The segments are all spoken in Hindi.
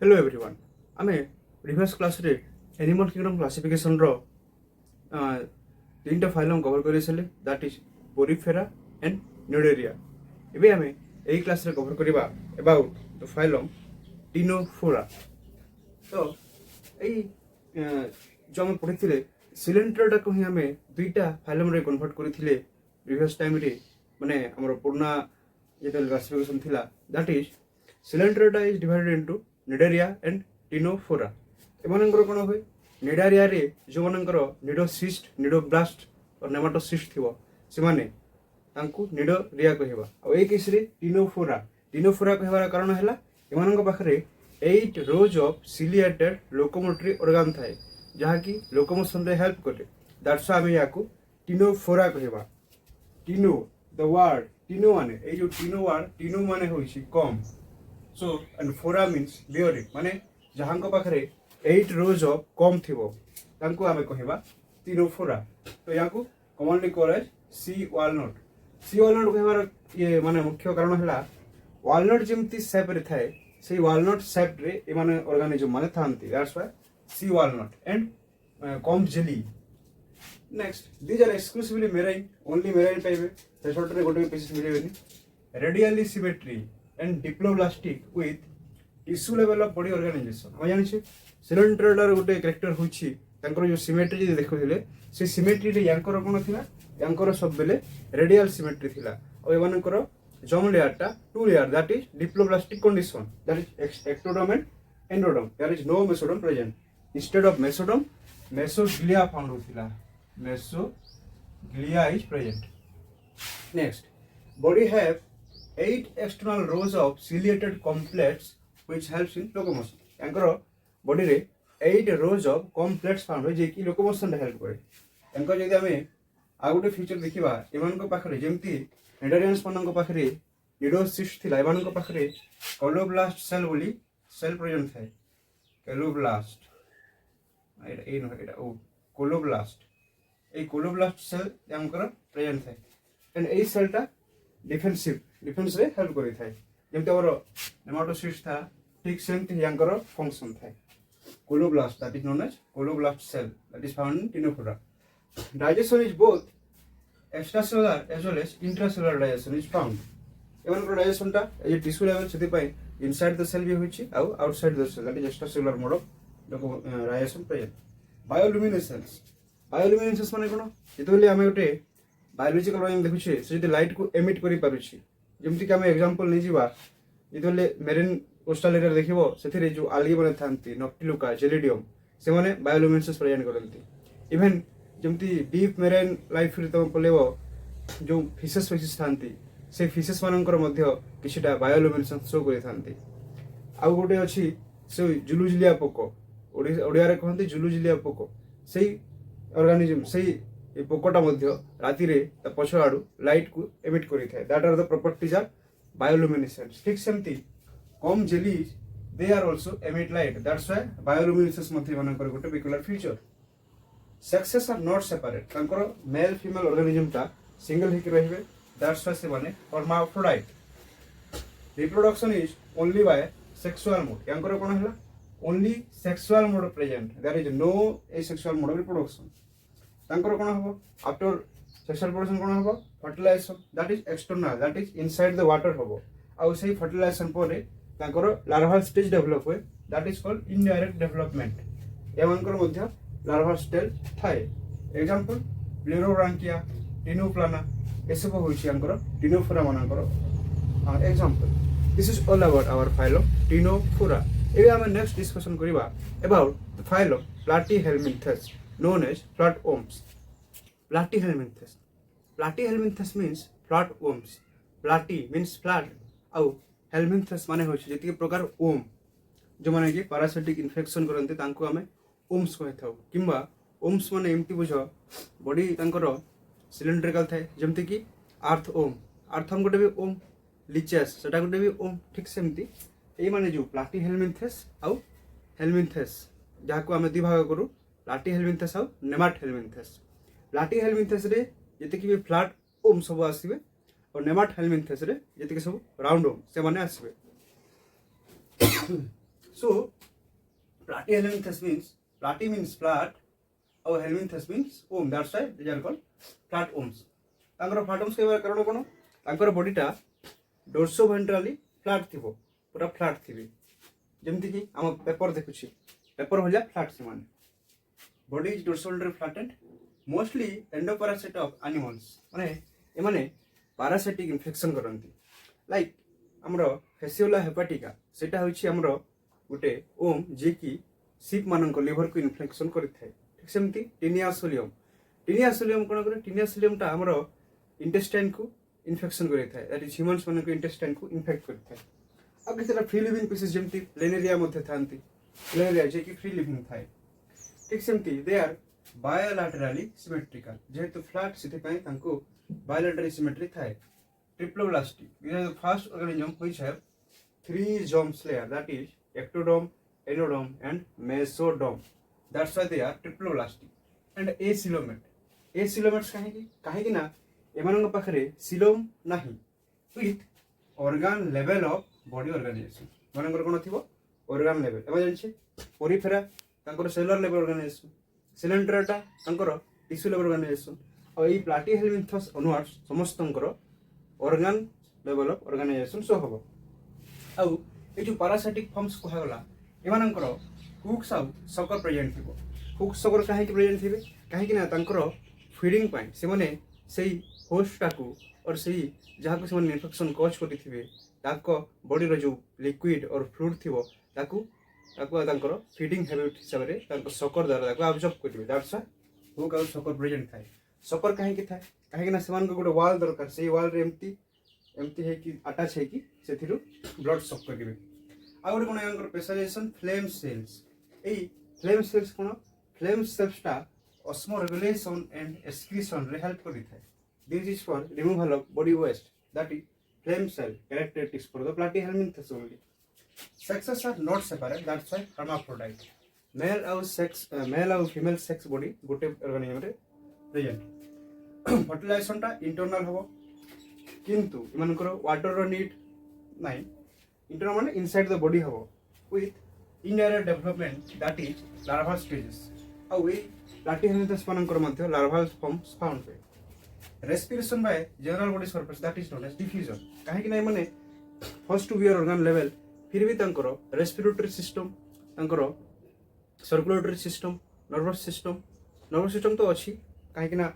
हेलो एवरीवन आमे प्रीवियस क्लास रे एनिमल किंगडम क्लासिफिकेशन रो तीन फाइलम कवर कर दैट इज पोरिफेरा एंड न्यूडेरिया। एबे आमे एई क्लास रे कवर करिबा अबाउट द फाइलम टिनोफोरा। तो एई जो आमे पढिथिले सिलेंट्रोडा को ही आमे दुईटा फाइलम रे कन्वर्ट करिथिले प्रीवियस टाइम रे, माने हमर पुराना जेतल क्लासिफिकेशन थिला that is coelenterata is divided into cnidaria and ctenophora. एमानंकर कोन होय निडारिया रे जो मानंकर निडोसिस्ट निडोब्लास्ट और नेमाटोसिस्ट थिवो से माने तांकु निडोरिया कहबा। आ ए केस रे टिनोफोरा कहबार कारण हैला एमानंक पाखरे 8 रोज ऑफ सिलिएटेड लोकोमोटरी ऑर्गन थाए जहा कि लोकोमोशन रे हेल्प करे। दैट्स व्हाई हम याकू टिनोफोरा कहबा। टिनो द वर्ड टिनो माने ए जो टिनो माने होइछि कम, सो एंड फोरा मीन्स बियरी माने जहां को पाखरे 8 रोज ऑफ कम थिवो तांको आमे कहबा टिनोफोरा। तो याकू कॉमनली कॉल्ड एज सी वालनट कहबार ये माने मुख्य कारण हैला वालनट जेमती शेप रे थाए से वालनट शेप रे ए माने ऑर्गेनिज्म माने थांती। That's why sea walnut and comb jelly. Next these are exclusively marine, only marine पाइबे थ्रेशोल्ड रे गोटे पीसेस मिलेबेनी। Radially symmetry and diploblastic with tissue level of body organisation. हम जानि सिलेंट्रोडार गोटे कैरेक्टर होछि तांकर जो सिमेट्री जे देखुथिले से सिमेट्री रे यांकर कोन थिला यांकर सब बेले रेडियल सिमेट्री थिला और एमानकर जम लेयरटा two layer that is diploblastic condition that is ectoderm and endoderm. There is no mesoderm present. Instead of mesoderm mesoglea found होथिला। Mesoglea is present. Next body have 8 external rows of ciliated complex which helps in locomotion. यांकर बॉडी रे 8 rows of complex फाउंड जे कि लोकोमोशन रे हेल्प करे। यांकर जदि हमें आ गोटे फीचर देखिबा एमान को पाखरे जेमती नेडरियंस मनन को पाखरे निडोसिस्ट थिला एमान को पाखरे कोलोब्लास्ट सेल बोली सेल प्रेजेंट थाए। कोलोब्लास्ट ए नो एटा ओ कोलोब्लास्ट ए कोलोब्लास्ट सेल यांकर प्रेजेंट थाए एंड ए सेलटा डिफेंस रे हेल्प करि थाए। जेमते और नेमाटोसिस्ट था ठीक सेमती यांकर फंक्शन थाए। Colloblast that is known as colloblast cell that is found in ctenophora. Digestion is both extracellular as well as intracellular digestion is found. एमानकर डाइजेशन टा ए टिश्यू लेवल सेति पय इनसाइड द सेल भी होइछि आ outside the cell that is extracellular mode of digestion present. Bioluminescence माने कोन जेतबेले हमें गोटे बायोलॉजिकल वाइंग देखुछे से जदि लाइट को एमिट करि पारुछि जेमति कि हम एग्जांपल नै जिबा जेतबेले मेरिन कोस्टल एरिया देखिबो सेथिरे जो आल्गी बने थांती नॉक्टिलुका जेलिडियम से माने बायोलुमिनेसेंस प्रेजेंट करंती। इवन जेमति डीप मेरिन लाइफ रे तम पलेबो जो फिशेस थांती से फिशेस मानकर मध्य किछिटा बायोलुमिनेसेंस शो करि थांती। आ गोटे अछि से जुलुजुलिया पोको ओडिया रे कहंती जुलुजुलिया पोको सेही ऑर्गेनिज्म सेही ए पोकोटा मध्य राति रे त पछो आडू लाइट को एमिट करि थाए। That are the properties are bioluminescence. ठीक सेमती comb jellies they are also emit light that's why bioluminescence मध्य मानकर गोटे peculiar feature. Sexes are not separate तांकर मेल फीमेल ऑर्गेनिज्म ता सिंगल हिक रहिबे दैट्स व्हाई से माने hermaphrodite. Reproduction is only by sexual mode. यांकर कोन हला only sexual mode present. There is no asexual mode of reproduction. तांकर कोन हबो आफ्टर सेक्सुअल प्रोडक्शन कोन हबो fertilisation that is external that is inside the water हबो आ सेही फर्टिलाइजेशन परे तांकर लार्val स्टेज डेवलप होय that is called indirect development. एमानकर मध्य लार्val स्टेज थाए। एग्जांपल प्लेरोब्रांकिया टिनोप्लाना एसब होइछि यांकर टिनोफोरा मानकर example. This is all about our phylum ctenophora. एबे हम नेक्स्ट डिस्कशन करिबा about the phylum platyhelminthes known as flatworms. Platyhelminthes means flatworms. Platy means flat ଆଉ helminthus माने होछि जेति प्रकार ओम जो माने कि पैरासिटिक इन्फेक्शन करन्ते तांको हमें ओम्स कहै थाउ किंबा ओम्स माने एम्ति बुझो बॉडी तांकर सिलिंड्रिकल थाए जेमति कि आर्थम गोटे भी ओम लिचेस सेटा गोटे भी ओम। ठीक सेमति एई माने जो प्लाटीहेलमिन्थस आउ हेलमिन्थस जाको हमें दि भाग करू प्लाटीहेलमिन्थस और नेमाटहेलमिन्थस। प्लाटीहेलमिन्थस रे जति कि फ्लैट ओम सब आसीबे और नेमाटहेलमिन्थस रे जति कि सब राउंड ओम से माने आसीबे। So platyhelminthes means platy means flat और helminthes means worm. That's why they are called flatworms. ତାଙ୍କର flatworms କହିବାର କାରଣ କ'ଣ? ତାଙ୍କର ବଡିଟା ଡୋର୍ସୋଭେଣ୍ଟ୍ରାଲି ଫ୍ଲାଟ୍ ଥିବ, ପୁରା ଫ୍ଲାଟ୍ ଥିବେ, ଯେମିତିକି ଆମ ପେପର ଦେଖୁଛି, ପେପର ଭଳିଆ ଫ୍ଲାଟ୍ ସେମାନେ. Body is dorsoventrally flattened, mostly endoparasite of animals. ମାନେ ଏମାନେ ପାରାସାଇଟିକ୍ ଇନଫେକ୍ସନ୍ କରନ୍ତି. ଲାଇକ୍ ଆମର ଫେସିଓଲା ହେପାଟିକା, ସେଇଟା ହେଉଛି ଆମର ଗୋଟେ ଓମ୍ ଯିଏକି ସିପ୍ ମାନଙ୍କ ଲିଭରକୁ ଇନଫେକ୍ସନ୍ କରିଥାଏ. ଠିକ୍ ସେମିତି ଟିନିଆସୋଲିୟମ୍. ଟିନିଆସୋଲିୟମ୍ କ'ଣ କରେ? ଟିନିଆସୋଲିୟମ୍ଟା ଆମର ଇଣ୍ଟେଷ୍ଟାଇନ୍କୁ ଇନଫେକ୍ସନ୍ କରିଥାଏ. ଦ୍ୟାଟ୍ ଇଜ୍ ହ୍ୟୁମାନ୍ସ ମାନଙ୍କ ଇଣ୍ଟେଷ୍ଟାଇନ୍କୁ ଇନଫେକ୍ଟ କରିଥାଏ. ଆଉ କେତେଟା ଫ୍ରି ଲିଭିଂ ପିସେସ୍ ଯେମିତି ପ୍ଲେନେରିଆ ମଧ୍ୟ ଥାନ୍ତି. ପ୍ଲେନେରିଆ ଯିଏକି ଫ୍ରି ଲିଭିଂ ଥାଏ. ଠିକ୍ ସେମିତି ଦେ ଆର୍ ବାୟୋଲାଟେରାଲି ସିମେଟ୍ରିକାଲ. ଯେହେତୁ ଫ୍ଲାଟ୍ ସେଥିପାଇଁ ତାଙ୍କୁ ବାୟୋଲାଟେରାଲି ସିମେଟ୍ରି ଥାଏ. Triploblastic. These are the first organism which have 3 germs layer, that is ectoderm, enoderm and mesoderm. That's why they are triploblastic. And acoelomate. Acoelomates କାହିଁକି ନା ଏମାନଙ୍କ ପାଖରେ ସିଲୋମ୍ ନାହିଁ with organ level of body organization. ଏମାନଙ୍କର କ'ଣ ଥିବ? organ level. ଆମେ ଜାଣିଛେ ପୋରିଫେରା ତାଙ୍କର ସେଲୁଲାର ଲେଭେଲ ଅର୍ଗାନାଇଜେସନ, ସିଲେଣ୍ଡ୍ରାଟା ତାଙ୍କର ଟିସ୍ୟୁ ଲେଭେଲ ଅର୍ଗାନାଇଜେସନ, ଆଉ ଏଇ ପ୍ଲାଟିହେଲମିନ୍ଥସ୍ ଅନୱାର୍ଡସ୍ ସମସ୍ତଙ୍କର organ level of organization ସହ ହବ. ଆଉ ଏ ଯୋଉ ପାରାସାଇଟିକ୍ ଫର୍ମସ୍ କୁହାଗଲା ଏମାନଙ୍କର ହୁକ୍ସ ଆଉ ସକର ପ୍ରେଜେଣ୍ଟ ଥିବ. ହୁକ୍ସ ସକର କାହିଁକି ପ୍ରେଜେଣ୍ଟ ଥିବେ? କାହିଁକି ନା ତାଙ୍କର ଫିଡିଂ ପାଇଁ ସେମାନେ ସେଇ ହୋଷ୍ଟଟାକୁ ଅର୍ ସେଇ ଯାହାକୁ ସେମାନେ ଇନଫେକ୍ସନ୍ କଜ୍ କରିଥିବେ ତାଙ୍କ ବଡିର ଯୋଉ ଲିକ୍ୱିଡ୍ ଅର୍ ଫ୍ଲୁଇଡ୍ ଥିବ ତାକୁ ତାଙ୍କର ଫିଡିଂ ହ୍ୟାବିଟ୍ ହିସାବରେ ତାଙ୍କ ସକର ଦ୍ୱାରା ତାକୁ ଆବଜର୍ବ କରିବେ. ଦ୍ୟାଟ୍ସ ହ୍ୱାଇ ହୁକ୍ ଆଉ ସକର ପ୍ରେଜେଣ୍ଟ ଥାଏ. ସକର କାହିଁକି ଥାଏ? କାହିଁକି ନା ସେମାନଙ୍କୁ ଗୋଟେ ୱାଲ୍ ଦରକାର, ସେଇ ୱାଲ୍ରେ ଏମିତି ହେଇକି ଆଟାଚ୍ ହେଇକି ସେଥିରୁ ବ୍ଲଡ୍ ସକ୍ କରିବେ. ଆଉ ଗୋଟେ କ'ଣ ଏମାନଙ୍କର ସ୍ପେଶାଲାଇଜେସନ୍ ଫ୍ଲେମ୍ ସେଲ୍ସ. ଏଇ ଫ୍ଲେମ୍ ସେଲ୍ସ କ'ଣ? ଫ୍ଲେମ୍ ସେଲ୍ସଟା ଅସ୍ମୋ ରେଗୁଲେସନ୍ ଆଣ୍ଡ ଏକ୍ସକ୍ରିସନ୍ରେ ହେଲ୍ପ କରିଥାଏ. This is for removal of body waste. That is flame cell characteristics for the platyhelminthes only. Sexes are not separate, that's why hermaphrodite. Male और female sex body गोटे organism रे present. Fertilization टा internal हबो, किंतु इमानकर water रो need नहीं. Internal माने inside the body हबो with indirect development, that is larval stages. और ये platyhelminthes मानकर मध्य larval forms found हुए. Respiration by general body surface, that is known as diffusion. काहेकि ना माने first to be organ level फिर भी तांकर respiratory system, तांकर circulatory system, nervous system तो अच्छी. काहेकि ना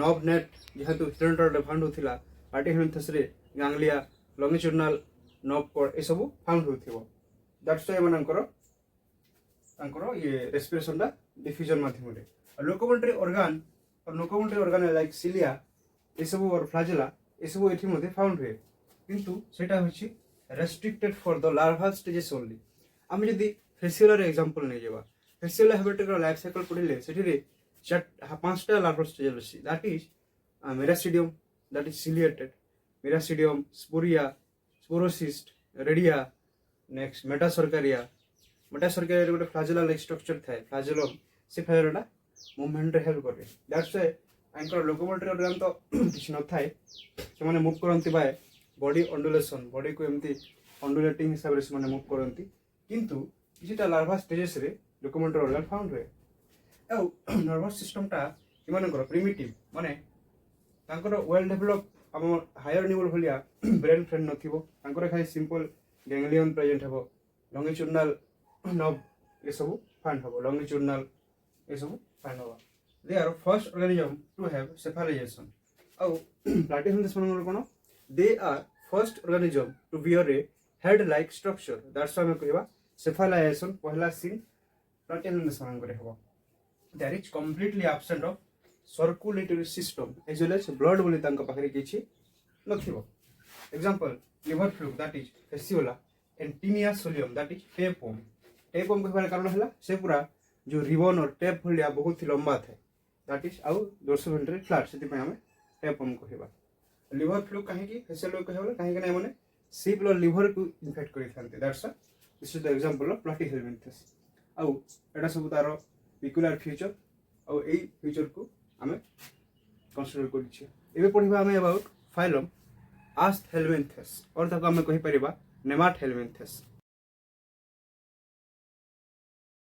nerve net जहाँ तो central found होतिला platyhelminthes रे ganglia, longitudinal nerve cord ये सब found होतिबो. That's why मानकर तांकर ये respiration दा diffusion माध्यम रे. Locomotory organ और locomotory organ like cilia ये सब और फ्लैजेला ये सब एठी मध्ये फाउंड हुए, किंतु सेटा होछि restricted for the larval stages only. आम जदि फेसियोलर एग्जांपल नै जेबा, फेसियोला हेबेटिक लाइफ साइकिल पढिले सेठी रे 5टा लार्val स्टेज अछि. That is miracidium, that is ciliated, miracidium, स्पोरिया, sporocyst, redia, next metacercaria. Metacercaria रे गोटे फ्लैजेला लाइक स्ट्रक्चर थाए, फ्लैजेलम से फ्लैजेला मूवमेंट रे हेल्प करे. दैट्स व्हाई आंकर लोकोमोटरी ऑर्गन तो किछ न थाए, से माने मूव करंती बाय बॉडी अंडुलेशन, बॉडी को एमती अंडुलेटिंग हिसाब रे से माने मूव करंती, किंतु किछटा लार्वा स्टेजेस रे लोकोमोटरी ऑर्गन फाउंड हुए. आ नर्वस सिस्टम टा इमानकर प्रिमिटिव माने तांकर वेल डेवलप हम हायर लेवल भलिया ब्रेन फ्रेंड नथिबो. तांकर खाली सिंपल गैंग्लियन प्रेजेंट हबो, लॉन्गिट्यूडिनल नर्व ये सब फाउंड हबो, लॉन्गिट्यूडिनल ये सब फाउंड हबो. They are first organism to have cephalization. और platyhelminthes मानकर कोन? They are first organism to bear a head-like structure. That's why हम कहबा cephalization पहला सीन platyhelminthes मानकर हेबो. There is completely absent of circulatory system as well as blood बोली तांका पाखरे किछि नथिबो. Example liver fluke, that is fasciola, and tinea solium, that is tapeworm. Tapeworm कहबार कारण हला से पूरा जो रिबन और टेप भलिया बहुत ही लंबा था. दैट इज आउ डोर्सोवेंट्रल फ्लैट से हमें टेपम कहबा. लिवर फ्लू काहेकि फेशियल कहबा काहेकि ना माने सिप और लिवर को इन्फेक्ट करि थांते. That's this is the example of platyhelminthes. आउ एटा सब तारो पिकुलर फीचर आउ एई फीचर को हमें कंसीडर करिछि. एबे पढिबा हमें अबाउट फाइलम Aschelminthes और ताको हमें कहि परिबा Nemathelminthes.